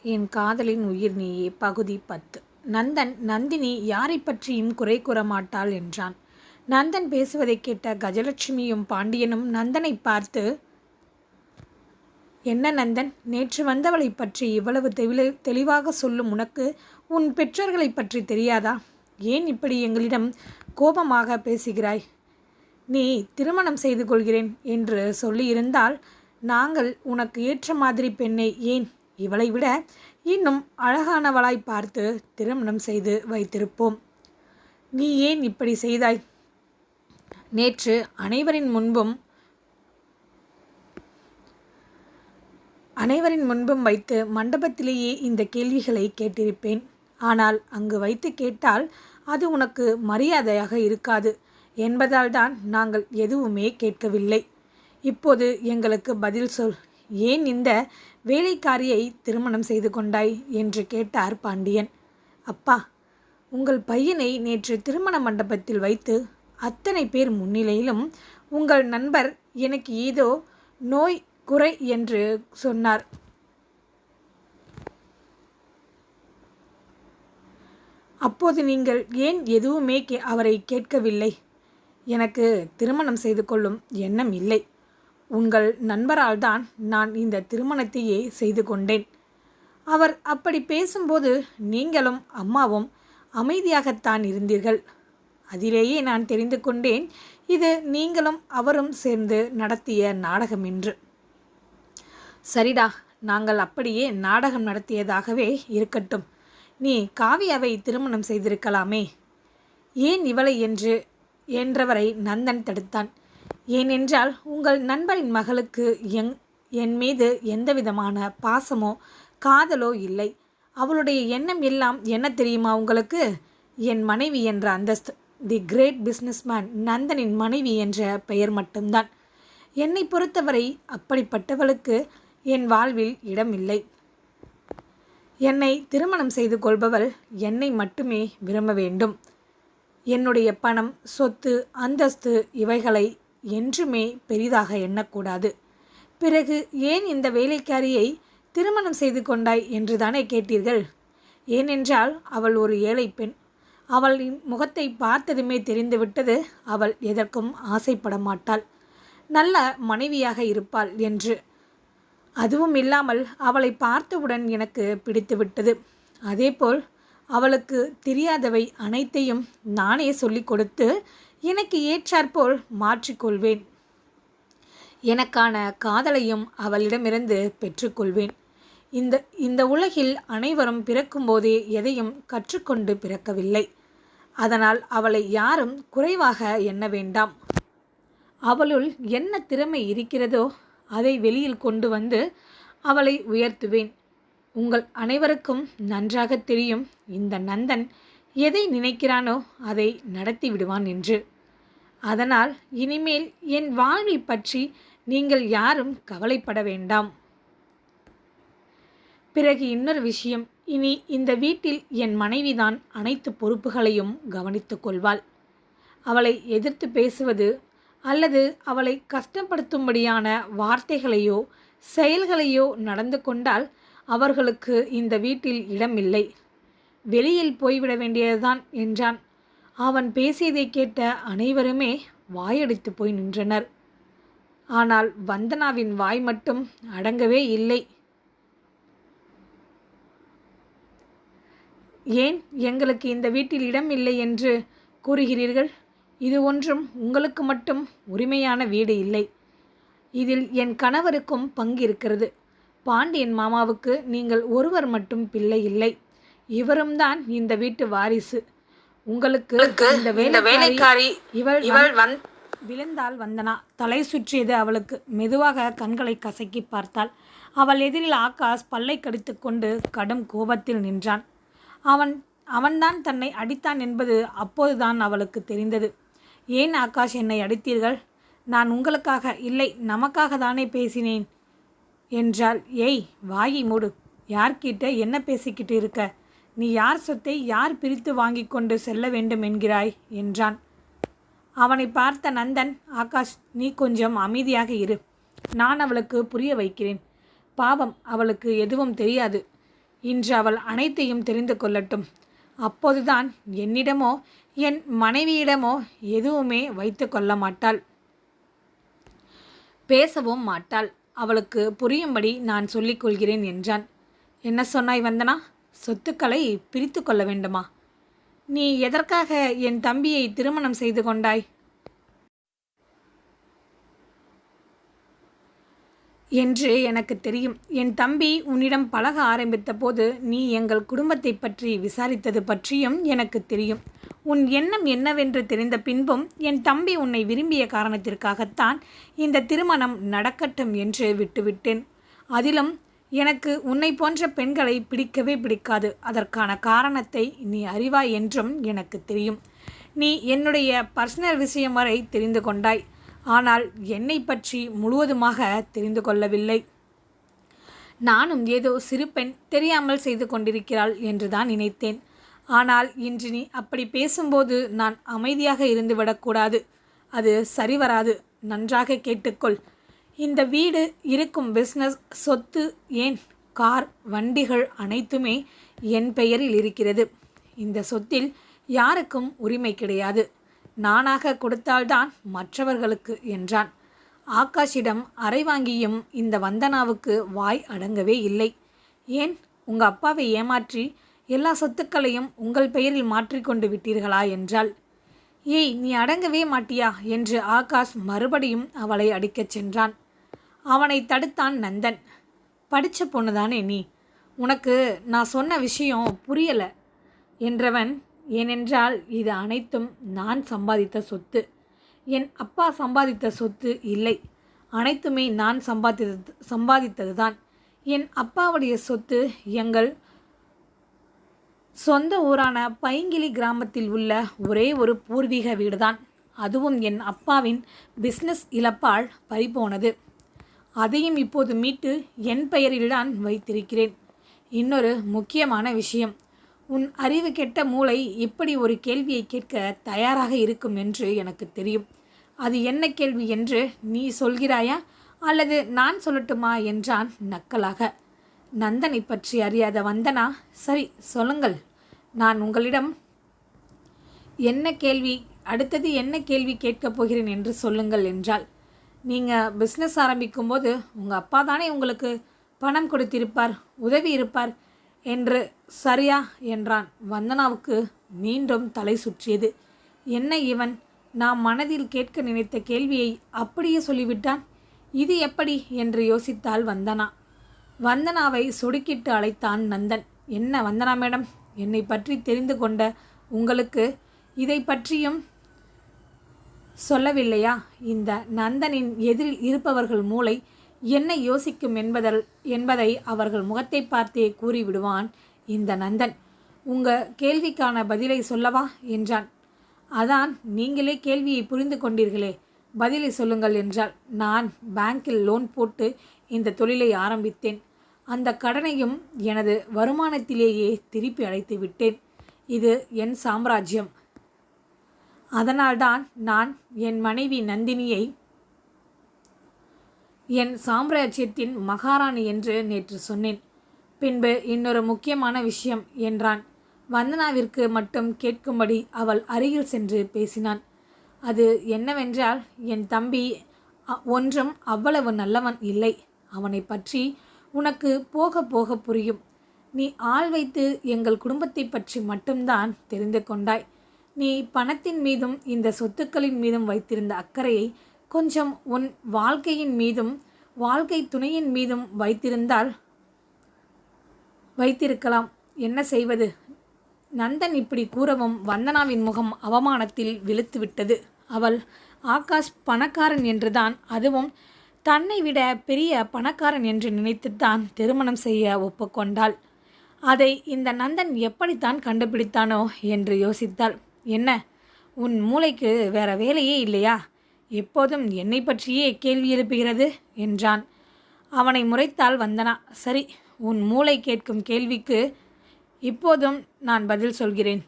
என் காதலின் உயிர் நீயே. பகுதி 10. நந்தன் நந்தினி யாரை பற்றியும் குறை கூற மாட்டாள் என்றான். நந்தன் பேசுவதைக் கேட்ட கஜலட்சுமியும் பாண்டியனும் நந்தனை பார்த்து, என்ன நந்தன், நேற்று வந்தவளை பற்றி இவ்வளவு தெளிவாக சொல்லும் உனக்கு உன் பெற்றோர்களை பற்றி தெரியாதா? ஏன் இப்படி எங்களிடம் கோபமாக பேசுகிறாய்? நீ திருமணம் செய்து கொள்கிறேன் என்று சொல்லியிருந்தால் நாங்கள் உனக்கு ஏற்ற மாதிரி பெண்ணை, ஏன் இவளை விட இன்னும் அழகானவளாய் பார்த்து திருமணம் செய்து வைத்திருப்போம். நீ ஏன் இப்படி செய்தாய்? நேற்று அனைவரின் முன்பும் வைத்து மண்டபத்திலேயே இந்த கேள்விகளை கேட்டிருப்பேன். ஆனால் அங்கு வைத்து கேட்டால் அது உனக்கு மரியாதையாக இருக்காது என்பதால் தான் நாங்கள் எதுவுமே கேட்கவில்லை. இப்போது எங்களுக்கு பதில் சொல். ஏன் இந்த வேலைக்காரியை திருமணம் செய்து கொண்டாய் என்று கேட்டார் பாண்டியன். அப்பா, உங்கள் பையனை நேற்று திருமண மண்டபத்தில் வைத்து அத்தனை பேர் முன்னிலையிலும் உங்கள் நண்பர் எனக்கு ஏதோ நோய் குறை என்று சொன்னார். அப்போது நீங்கள் ஏன் எதுவுமே அவரை கேட்கவில்லை? எனக்கு திருமணம் செய்து கொள்ளும் எண்ணம் இல்லை. உங்கள் நண்பரால் தான் நான் இந்த திருமணத்தையே செய்து கொண்டேன். அவர் அப்படி பேசும்போது நீங்களும் அம்மாவும் அமைதியாகத்தான் இருந்தீர்கள். அதிலேயே நான் தெரிந்து கொண்டேன் இது நீங்களும் அவரும் சேர்ந்து நடத்திய நாடகம் என்று. சரிடா, நாங்கள் அப்படியே நாடகம் நடத்தியதாகவே இருக்கட்டும். நீ காவியாவை திருமணம் செய்திருக்கலாமே. ஏன் இவளை என்றவரை நந்தன் தடுத்தான். ஏனென்றால் உங்கள் நண்பரின் மகளுக்கு என் மீது எந்தவிதமான பாசமோ காதலோ இல்லை. அவளுடைய எண்ணம் எல்லாம் என்ன தெரியுமா உங்களுக்கு? என் மனைவி என்ற அந்தஸ்து, தி கிரேட் பிஸ்னஸ்மேன் நந்தனின் மனைவி என்ற பெயர் மட்டும்தான். என்னை பொறுத்தவரை அப்படிப்பட்டவளுக்கு என் வாழ்வில் இடமில்லை. என்னை திருமணம் செய்து கொள்பவள் என்னை மட்டுமே விரும்ப வேண்டும். என்னுடைய பணம், சொத்து, அந்தஸ்து இவைகளை என்றுமே பெரிதாக எண்ணக்கூடாது. பிறகு ஏன் இந்த வேலைக்காரியை திருமணம் செய்து கொண்டாய் என்று தானே கேட்டீர்கள். ஏனென்றால் அவள் ஒரு ஏழை பெண். அவளின் முகத்தை பார்த்ததுமே தெரிந்துவிட்டது அவள் எதற்கும் ஆசைப்பட மாட்டாள், நல்ல மனைவியாக இருப்பாள் என்று. அதுவும் இல்லாமல் அவளை பார்த்தவுடன் எனக்கு பிடித்துவிட்டது. அதேபோல் அவளுக்கு தெரியாதவை அனைத்தையும் நானே சொல்லிக் கொடுத்து எனக்கு ஏற்றாற்போல் மாற்றிக்கொள்வேன். எனக்கான காதலையும் அவளிடமிருந்து பெற்றுக்கொள்வேன். இந்த உலகில் அனைவரும் பிறக்கும்போதே எதையும் கற்றுக்கொண்டு பிறக்கவில்லை. அதனால் அவளை யாரும் குறைவாக எண்ண வேண்டாம். அவளுள் என்ன திறமை இருக்கிறதோ அதை வெளியில் கொண்டு வந்து அவளை உயர்த்துவேன். உங்கள் அனைவருக்கும் நன்றாக தெரியும் இந்த நந்தன் எதை நினைக்கிறானோ அதை நடத்தி விடுவான் என்று. அதனால் இனிமேல் என் வாழ்வை பற்றி நீங்கள் யாரும் கவலைப்பட வேண்டாம். பிறகு இன்னொரு விஷயம், இனி இந்த வீட்டில் என் மனைவிதான் அனைத்து பொறுப்புகளையும் கவனித்து கொள்வாள். அவளை எதிர்த்து பேசுவது அல்லது அவளை கஷ்டப்படுத்தும்படியான வார்த்தைகளையோ செயல்களையோ நடந்து கொண்டால் அவர்களுக்கு இந்த வீட்டில் இடமில்லை. வெளியில் போய்விட வேண்டியதுதான் என்றான். அவன் பேசியதை கேட்ட அனைவருமே வாயடித்து போய் நின்றனர். ஆனால் வந்தனாவின் வாய் மட்டும் அடங்கவே இல்லை. ஏன் எங்களுக்கு இந்த வீட்டில் இடம் இல்லை என்று கூறுகிறீர்கள்? இது ஒன்றும் உங்களுக்கு மட்டும் உரிமையான வீடு இல்லை. இதில் என் கணவருக்கும் பங்கு இருக்கிறது. பாண்டியன் மாமாவுக்கு நீங்கள் ஒருவர் மட்டும் பிள்ளை இல்லை. இவரும் தான் இந்த வீட்டு வாரிசு. உங்களுக்கு இந்த வேலைக்காரி இவள் விழுந்தால் வந்தனா. தலை சுற்றியது அவளுக்கு. மெதுவாக கண்களை கசக்கி பார்த்தாள். அவள் எதிரில் ஆகாஷ் பல்லை கடித்து கொண்டு கடும் கோபத்தில் நின்றான். அவன்தான் தன்னை அடித்தான் என்பது அப்போதுதான் அவளுக்கு தெரிந்தது. ஏன் ஆகாஷ், என்னை அடித்தீர்கள்? நான் உங்களுக்காக இல்லை, நமக்காக தானே பேசினேன் என்றாள். ஏய், வாயை மூடு. யார்கிட்ட என்ன பேசிக்கிட்டு இருக்க? நீ யார் சொத்தை யார் பிரித்து வாங்கி கொண்டு செல்ல வேண்டும் என்கிறாய் என்றான். அவனை பார்த்த நந்தன், ஆகாஷ், நீ கொஞ்சம் அமைதியாக இரு. நான் அவளுக்கு புரிய வைக்கிறேன். பாவம், அவளுக்கு எதுவும் தெரியாது. இன்று அவள் அனைத்தையும் தெரிந்து கொள்ளட்டும். அப்போதுதான் என்னிடமோ என் மனைவியிடமோ எதுவுமே வைத்து கொள்ள மாட்டாள், பேசவும் மாட்டாள். அவளுக்கு புரியும்படி நான் சொல்லிக் கொள்கிறேன் என்றான். என்ன சொன்னாய் வந்தனா? சொத்துக்களை பிரித்து கொள்ள வேண்டுமா? நீ எதற்காக என் தம்பியை திருமணம் செய்து கொண்டாய் என்று எனக்கு தெரியும். என் தம்பி உன்னிடம் பழக ஆரம்பித்த போது நீ எங்கள் குடும்பத்தை பற்றி விசாரித்தது பற்றியும் எனக்கு தெரியும். உன் எண்ணம் என்னவென்று தெரிந்த பின்பும் என் தம்பி உன்னை விரும்பிய காரணத்திற்காகத்தான் இந்த திருமணம் நடக்கட்டும் என்று விட்டுவிட்டேன். அதிலும் எனக்கு உன்னை போன்ற பெண்களை பிடிக்கவே பிடிக்காது. அதற்கான காரணத்தை நீ அறிவாய் என்றும் எனக்கு தெரியும். நீ என்னுடைய பர்சனல் விஷயம் வரை தெரிந்து கொண்டாய். ஆனால் என்னை பற்றி முழுவதுமாக தெரிந்து கொள்ளவில்லை. நானும் ஏதோ சிறு பெண் தெரியாமல் செய்து கொண்டிருக்கிறாள் என்றுதான் நினைத்தேன். ஆனால் இன்று நீ அப்படி பேசும்போது நான் அமைதியாக இருந்துவிடக்கூடாது. அது சரிவராது. நன்றாக கேட்டுக்கொள். இந்த வீடு, இருக்கும் பிஸ்னஸ், சொத்து, ஏன் கார், வண்டிகள் அனைத்துமே என் பெயரில் இருக்கிறது. இந்த சொத்தில் யாருக்கும் உரிமை கிடையாது. நானாக கொடுத்தால்தான் மற்றவர்களுக்கு என்றான். ஆகாஷிடம் அறை வாங்கியும் இந்த வந்தனாவுக்கு வாய் அடங்கவே இல்லை. ஏன் உங்கள் அப்பாவை ஏமாற்றி எல்லா சொத்துக்களையும் உங்கள் பெயரில் மாற்றிக்கொண்டு விட்டீர்களா என்றாள். ஏய், நீ அடங்கவே மாட்டியா என்று ஆகாஷ் மறுபடியும் அவளை அடிக்கச் சென்றான். அவனை தடுத்தான் நந்தன். படித்த பொண்ணுதானே நீ, உனக்கு நான் சொன்ன விஷயம் புரியலை என்றவன், ஏனென்றால் இது அனைத்தும் நான் சம்பாதித்த சொத்து. என் அப்பா சம்பாதித்த சொத்து இல்லை. அனைத்துமே நான் சம்பாதித்தது தான். என் அப்பாவுடைய சொத்து எங்கள் சொந்த ஊரான பைங்கிலி கிராமத்தில் உள்ள ஒரே ஒரு பூர்வீக வீடுதான். அதுவும் என் அப்பாவின் பிஸ்னஸ் இழப்பால் பறிபோனது. அதையும் இப்போது மீட்டு என் பெயரில்தான் வைத்திருக்கிறேன். இன்னொரு முக்கியமான விஷயம், உன் அறிவு கெட்ட மூளை இப்படி ஒரு கேள்வியை கேட்க தயாராக இருக்கும் என்று எனக்கு தெரியும். அது என்ன கேள்வி என்று நீ சொல்கிறாயா அல்லது நான் சொல்லட்டுமா என்றான் நக்கலாக. நந்தனை பற்றி அறியாத வந்தனா, சரி சொல்லுங்கள், நான் உங்களிடம் அடுத்தது என்ன கேள்வி கேட்கப் போகிறேன் என்று சொல்லுங்கள் என்றாள். நீங்கள் பிஸ்னஸ் ஆரம்பிக்கும்போது உங்கள் அப்பா தானே உங்களுக்கு பணம் கொடுத்திருப்பார், உதவி இருப்பார் என்று சரியா என்றான். வந்தனாவுக்கு மீண்டும் தலை சுற்றியது. என்ன இவன் நாம் மனதில் கேட்க நினைத்த கேள்வியை அப்படியே சொல்லிவிட்டான். இது எப்படி என்று யோசித்தாள் வந்தனா. வந்தனாவை சொடுக்கிட்டு அழைத்தான் நந்தன். என்ன வந்தனா மேடம், என்னை பற்றி தெரிந்து கொண்ட உங்களுக்கு இதை பற்றியும் சொல்லவில்லையா? இந்த நந்தனின் எதிரில் இருப்பவர்கள் மூளை என்ன யோசிக்கும் என்பதை அவர்கள் முகத்தை பார்த்தே கூறிவிடுவான் இந்த நந்தன். உங்கள் கேள்விக்கான பதிலை சொல்லவா என்றான். அதான் நீங்களே கேள்வியை புரிந்து கொண்டீர்களே, பதிலை சொல்லுங்கள் என்றாள். நான் பேங்கில் லோன் போட்டு இந்த தொழிலை ஆரம்பித்தேன். அந்த கடனையும் எனது வருமானத்திலேயே திருப்பி அடைத்து விட்டேன். இது என் சாம்ராஜ்யம். அதனால்தான் நான் என் மனைவி நந்தினியை என் சாம்ராஜ்யத்தின் மகாராணி என்று நேற்று சொன்னேன். பின்பு இன்னொரு முக்கியமான விஷயம் என்றான். வந்தனாவிற்கு மட்டும் கேட்கும்படி அவள் அருகில் சென்று பேசினான். அது என்னவென்றால், என் தம்பி ஒன்றும் அவ்வளவு நல்லவன் இல்லை. அவனை பற்றி உனக்கு போக போக புரியும். நீ ஆள் வைத்து எங்கள் குடும்பத்தை பற்றி மட்டும்தான் தெரிந்து கொண்டாய். நீ பணத்தின் மீதும் இந்த சொத்துக்களின் மீதும் வைத்திருந்த அக்கறையை கொஞ்சம் உன் வாழ்க்கையின் மீதும் வாழ்க்கை துணையின் மீதும் வைத்திருக்கலாம். என்ன செய்வது? நந்தன் இப்படி கூறவும் வந்தனாவின் முகம் அவமானத்தில் விழுத்துவிட்டது. அவள் ஆகாஷ் பணக்காரன் என்றுதான், அதுவும் தன்னை விட பெரிய பணக்காரன் என்று நினைத்துத்தான் திருமணம் செய்ய ஒப்புக்கொண்டாள். அதை இந்த நந்தன் எப்படித்தான் கண்டுபிடித்தானோ என்று யோசித்தாள். என்ன, உன் மூளைக்கு வேற வேலையே இல்லையா? எப்போதும் என்னை பற்றியே கேள்வி எழுப்புகிறது என்றான். அவனை முறைத்தாள் வந்தனா. சரி, உன் மூளை கேட்கும் கேள்விக்கு இப்போதும் நான் பதில் சொல்கிறேன்.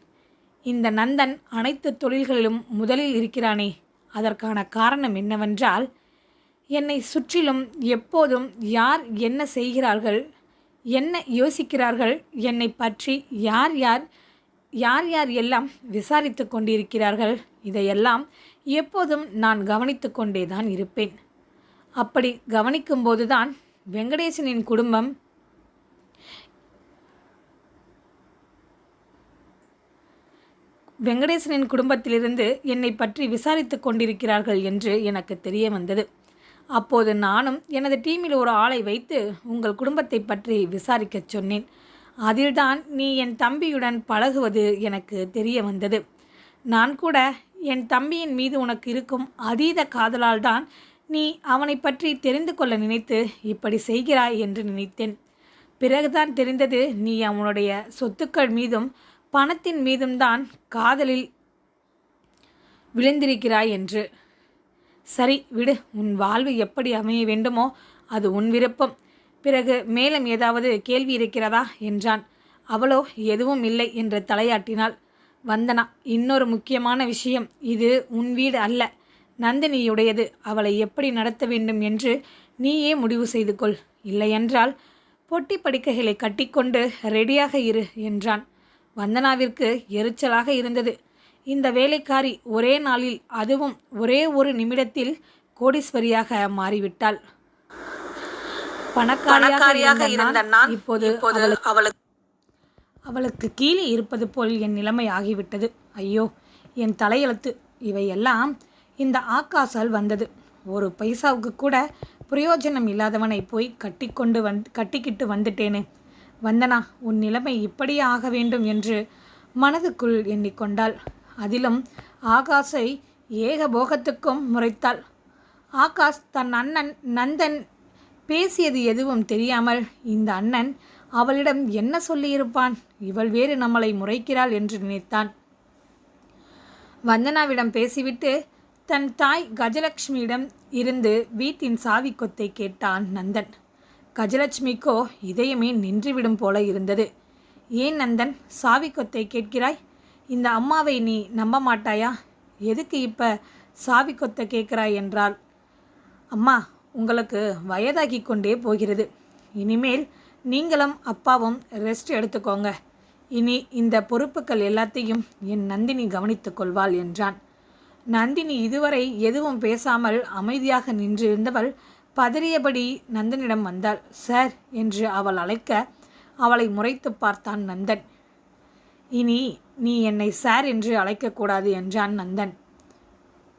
இந்த நந்தன் அனைத்து தொழில்களிலும் முதலில் இருக்கிறானே, அதற்கான காரணம் என்னவென்றால், என்னை சுற்றிலும் எப்போதும் யார் என்ன செய்கிறார்கள் என்ன யோசிக்கிறார்கள், என்னை பற்றி யார் யார் யார் யார் எல்லாம் விசாரித்து கொண்டிருக்கிறார்கள், இதையெல்லாம் எப்போதும் நான் கவனித்து கொண்டே தான் இருப்பேன். அப்படி கவனிக்கும்போதுதான் வெங்கடேசனின் குடும்பம் வெங்கடேசனின் குடும்பத்திலிருந்து என்னை பற்றி விசாரித்து கொண்டிருக்கிறார்கள் என்று எனக்கு தெரிய வந்தது. அப்போது நானும் எனது டீமில் ஒரு ஆளை வைத்து உங்கள் குடும்பத்தை பற்றி விசாரிக்கச் சொன்னேன். அதில்தான் நீ என் தம்பியுடன் பழகுவது எனக்கு தெரிய வந்தது. நான் கூட என் தம்பியின் மீது உனக்கு இருக்கும் அதீத காதலால் தான் நீ அவனை பற்றி தெரிந்து கொள்ள நினைத்து இப்படி செய்கிறாய் என்று நினைத்தேன். பிறகுதான் தெரிந்தது நீ அவனுடைய சொத்துக்கள் மீதும் பணத்தின் மீதும் தான் காதலில் விழுந்திருக்கிறாய் என்று. சரி விடு, உன் வாழ்வு எப்படி அமைய வேண்டுமோ அது உன் விருப்பம். பிறகு மேலும் ஏதாவது கேள்வி இருக்கிறதா என்றான். அவளோ எதுவும் இல்லை என்று தலையாட்டினாள். வந்தனா, இன்னொரு முக்கியமான விஷயம், இது உன் வீடு அல்ல, நந்தினியுடையது. அவளை எப்படி நடத்த வேண்டும் என்று நீயே முடிவு செய்து கொள். இல்லையென்றால் பொட்டி படுக்கைகளை கட்டிக்கொண்டு ரெடியாக இரு என்றான். வந்தனாவிற்கு எரிச்சலாக இருந்தது. இந்த வேலைக்காரி ஒரே நாளில், அதுவும் ஒரே ஒரு நிமிடத்தில் கோடீஸ்வரியாக மாறிவிட்டாள். பணக்காரியாக இருந்த நான் இப்போது அவளுக்கு கீழே இருப்பது போல் என் நிலைமை ஆகிவிட்டது. ஐயோ, என் தலையெழுத்து. இவையெல்லாம் இந்த ஆகாசால் வந்தது. ஒரு பைசாவுக்கு கூட பிரயோஜனம் இல்லாதவனை போய் கட்டிக்கிட்டு வந்துட்டேனே. வந்தனா, உன் நிலைமை இப்படியே ஆக வேண்டும் என்று மனதுக்குள் எண்ணிக்கொண்டாள். அதிலும் ஆகாஷை ஏகபோகத்துக்கும் முறைத்தாள். ஆகாஷ் தன் அண்ணன் நந்தன் பேசியது எதுவும் தெரியாமல் இந்த அண்ணன் அவளிடம் என்ன சொல்லியிருப்பான்? இவள் வேறு நம்மளை முறைக்கிறாள் என்று நினைத்தான். வந்தனாவிடம் பேசிவிட்டு தன் தாய் கஜலட்சுமியிடம் இருந்து வீட்டின் சாவி கொத்தை கேட்டான் நந்தன். கஜலட்சுமிக்கோ இதயமே நின்றுவிடும் போல இருந்தது. ஏன் நந்தன், சாவி கொத்தை கேட்கிறாய்? இந்த அம்மாவை நீ நம்ப மாட்டாயா? எதுக்கு இப்போ சாவி கொத்தை கேட்கிறாய் என்றாள். அம்மா, உங்களுக்கு வயதாகி கொண்டே போகிறது. இனிமேல் நீங்களும் அப்பாவும் ரெஸ்ட் எடுத்துக்கோங்க. இனி இந்த பொறுப்புகள் எல்லாத்தையும் என் நந்தினி கவனித்துக் கொள்வாள் என்றான். நந்தினி இதுவரை எதுவும் பேசாமல் அமைதியாக நின்றிருந்தவள் பதறியபடி நந்தனிடம் வந்தாள். சார் என்று அவள் அழைக்க அவளை முறைத்து பார்த்தான் நந்தன். இனி நீ என்னை சார் என்று அழைக்கக்கூடாது என்றான் நந்தன்.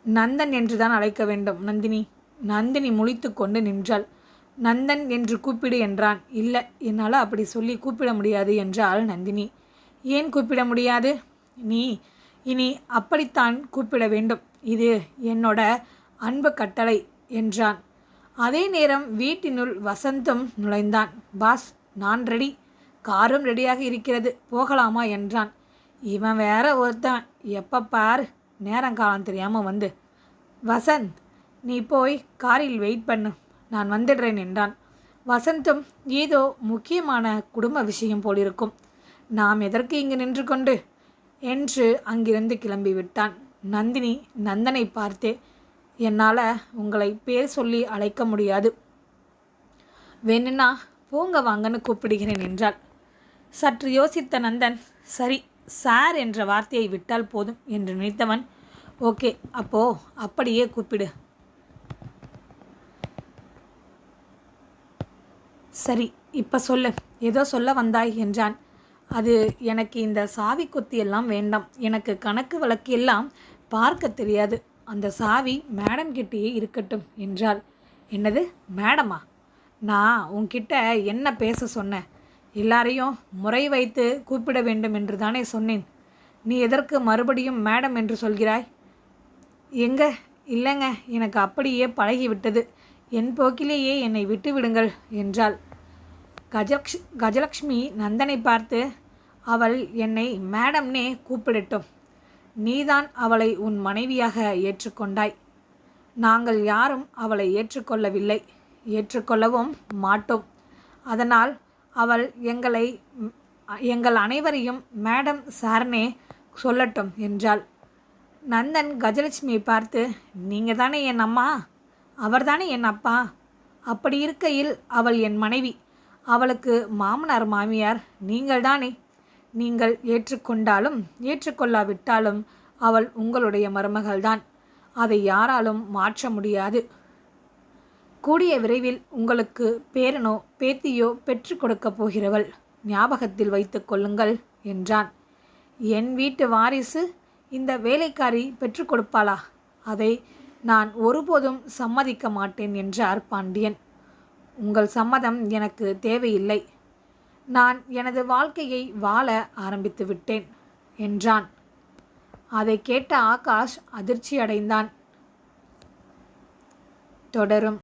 நந்தன் என்றுதான் அழைக்க வேண்டும் நந்தினி. நந்தினி முழித்து கொண்டு நின்றாள். நந்தன் என்று கூப்பிடு என்றான். இல்லை, என்னால் அப்படி சொல்லி கூப்பிட முடியாது என்றாள் நந்தினி. ஏன் கூப்பிட முடியாது? நீ இனி அப்படித்தான் கூப்பிட வேண்டும். இது என்னோட அன்பு கட்டளை என்றான். அதே நேரம் வீட்டினுள் வசந்தும் நுழைந்தான். பாஸ், நான் ரெடி, காரும் ரெடியாக இருக்கிறது, போகலாமா என்றான். இவன் வேற ஒருத்தன், எப்போ பார் நேரங்காலம் தெரியாமல் வந்து. வசந்த், நீ போய் காரில் வெயிட் பண்ணு, நான் வந்துடுறேன் என்றான். வசந்தும் ஏதோ முக்கியமான குடும்ப விஷயம் போலிருக்கும், நாம் எதற்கு இங்கு நின்று கொண்டு என்று அங்கிருந்து கிளம்பிவிட்டான். நந்தினி நந்தனை பார்த்தே, என்னால் உங்களை பேர் சொல்லி அழைக்க முடியாது, வேணுன்னா போங்க வாங்கன்னு கூப்பிடுகிறேன் என்றாள். சற்று யோசித்த நந்தன், சரி சார் என்ற வார்த்தையை விட்டால் போதும் என்று நினைத்தவன், ஓகே, அப்போ அப்படியே கூப்பிடு. சரி, இப்போ சொல்லு, ஏதோ சொல்ல வந்தாய் என்றான். அது எனக்கு இந்த சாவி கொத்தியெல்லாம் வேண்டாம். எனக்கு கணக்கு வழக்கு எல்லாம் பார்க்க தெரியாது. அந்த சாவி மேடம் கிட்டேயே இருக்கட்டும் என்றாள். என்னது மேடமா? நான் உன்கிட்ட என்ன பேச சொன்னேன்? எல்லாரையும் முறை வைத்து கூப்பிட வேண்டும் என்று தானே சொன்னேன். நீ எதற்கு மறுபடியும் மேடம் என்று சொல்கிறாய்? எங்க இல்லைங்க, எனக்கு அப்படியே பழகிவிட்டது. என் போக்கிலேயே என்னை விட்டு விடுங்கள் என்றாள். கஜலக்ஷ்மி நந்தனை பார்த்து, அவள் என்னை மேடம்னே கூப்பிடட்டும். நீதான் அவளை உன் மனைவியாக ஏற்றுக்கொண்டாய். நாங்கள் யாரும் அவளை ஏற்றுக்கொள்ளவில்லை, ஏற்றுக்கொள்ளவும் மாட்டோம். அதனால் அவள் எங்கள் அனைவரையும் மேடம் சார்னே சொல்லட்டும் என்றாள். நந்தன் கஜலட்சுமியை பார்த்து, நீங்கள் தானே என் அம்மா, அவர் தானே என் அப்பா. அப்படி இருக்கையில் அவள் என் மனைவி. அவளுக்கு மாமனார் மாமியார் நீங்கள்தானே? நீங்கள் ஏற்றுக்கொண்டாலும் ஏற்றுக்கொள்ளாவிட்டாலும் அவள் உங்களுடைய மருமகள்தான். அதை யாராலும் மாற்ற முடியாது. கூடிய விரைவில் உங்களுக்கு பேரனோ பேத்தியோ பெற்று கொடுக்கப் போகிறவள். ஞாபகத்தில் வைத்து கொள்ளுங்கள் என்றான். என் வீட்டு வாரிசு இந்த வேலைக்காரி பெற்று கொடுப்பாளா? அதை நான் ஒருபோதும் சம்மதிக்க மாட்டேன் என்றார் பாண்டியன். உங்கள் சம்மதம் எனக்கு தேவையில்லை. நான் எனது வாழ்க்கையை வாழ ஆரம்பித்து விட்டேன் என்றான். அதை கேட்ட ஆகாஷ் அதிர்ச்சி அடைந்தான். தொடரும்.